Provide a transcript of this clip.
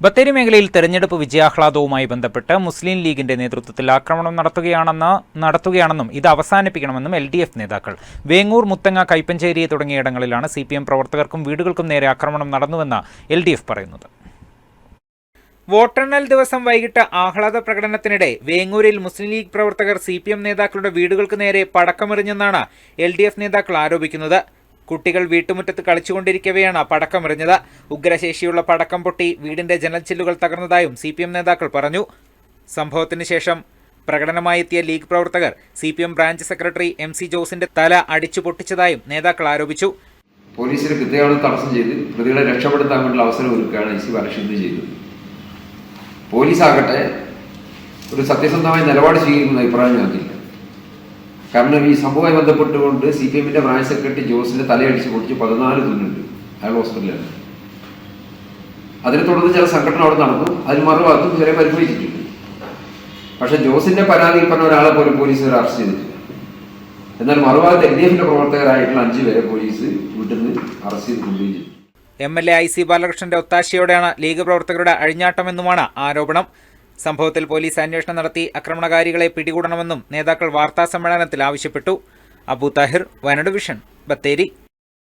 ബത്തേരി മേഖലയിൽ തെരഞ്ഞെടുപ്പ് വിജയാഹ്ലാദവുമായി ബന്ധപ്പെട്ട് മുസ്ലിം ലീഗിന്റെ നേതൃത്വത്തിൽ ആക്രമണം നടത്തുകയാണെന്നും ഇത് അവസാനിപ്പിക്കണമെന്നും LDF നേതാക്കൾ. വേങ്ങൂർ, മുത്തങ്ങ, കൈപ്പഞ്ചേരി തുടങ്ങിയിടങ്ങളിലാണ് CPM പ്രവർത്തകർക്കും വീടുകൾക്കും നേരെ ആക്രമണം നടന്നുവെന്ന് LDF പറയുന്നത്. വോട്ടെണ്ണൽ ദിവസം വൈകിട്ട് ആഹ്ലാദ പ്രകടനത്തിനിടെ വേങ്ങൂരിൽ മുസ്ലിം ലീഗ് പ്രവർത്തകർ CPM നേതാക്കളുടെ വീടുകൾക്ക് നേരെ പടക്കമെറിഞ്ഞെന്നാണ് LDF നേതാക്കൾ ആരോപിക്കുന്നത്. കുട്ടികൾ വീട്ടുമുറ്റത്ത് കളിച്ചുകൊണ്ടിരിക്കവെയാണ് പടക്കമെറിഞ്ഞത്. ഉഗ്രശേഷിയുള്ള പടക്കം പൊട്ടി വീടിന്റെ ജനൽച്ചില്ലുകൾ തകർന്നതായും CPM നേതാക്കൾ പറഞ്ഞു. സംഭവത്തിന് ശേഷം പ്രകടനമായി എത്തിയ ലീഗ് പ്രവർത്തകർ CPM ബ്രാഞ്ച് സെക്രട്ടറി MC ജോസിന്റെ തല അടിച്ചു പൊട്ടിച്ചതായും നേതാക്കൾ ആരോപിച്ചു. പോലീസിന് കൃത്യമായി തടസ്സം ചെയ്ത് പ്രതികളെ രക്ഷപ്പെടുത്താൻ വേണ്ടിയുള്ള അവസരം ഒരുക്കുകയാണ് IC ബാലകൃഷ്ണൻ ചെയ്തത്. പോലീസാകട്ടെ ഒരു സത്യസന്ധമായ നിലപാട് സ്വീകരിക്കുന്ന അഭിപ്രായം ഞങ്ങൾക്കില്ല. കാരണം ഈ സംഭവവുമായി ബന്ധപ്പെട്ടുകൊണ്ട് CPMന്റെ ബ്രാഞ്ച് സെക്രട്ടറി ജോസിന്റെ തലയടിച്ച് പൊട്ടിച്ച് 14 തുന്നുണ്ട്. അയാൾ ഹോസ്പിറ്റലിലാണ്. അതിനെ തുടർന്ന് ചില സംഘടന അവിടെ നടന്നു. അതിൽ മറുഭാഗത്തും ചില പരിഭവിച്ചിട്ടുണ്ട്. പക്ഷെ ജോസിന്റെ പരാതിയിൽ പറഞ്ഞ ഒരാളെ പോലും പോലീസുകാർ അറസ്റ്റ് ചെയ്തിട്ടില്ല. എന്നാൽ മറുഭാഗത്ത് LDFന്റെ പ്രവർത്തകരായിട്ടുള്ള 5 പേരെ പോലീസ് വീട്ടിൽ അറസ്റ്റ് ചെയ്ത് കൊണ്ടുപോയി. MLA IC ബാലകൃഷ്ണന്റെ ഒത്താശയോടെയാണ് ലീഗ് പ്രവർത്തകരുടെ അഴിഞ്ഞാട്ടമെന്നുമാണ് ആരോപണം. സംഭവത്തിൽ പോലീസ് അന്വേഷണം നടത്തി ആക്രമണകാരികളെ പിടികൂടണമെന്നും നേതാക്കൾ വാർത്താസമ്മേളനത്തിൽ ആവശ്യപ്പെട്ടു. അബു താഹിർ, വയനാട് വിഷൻ, ബത്തേരി.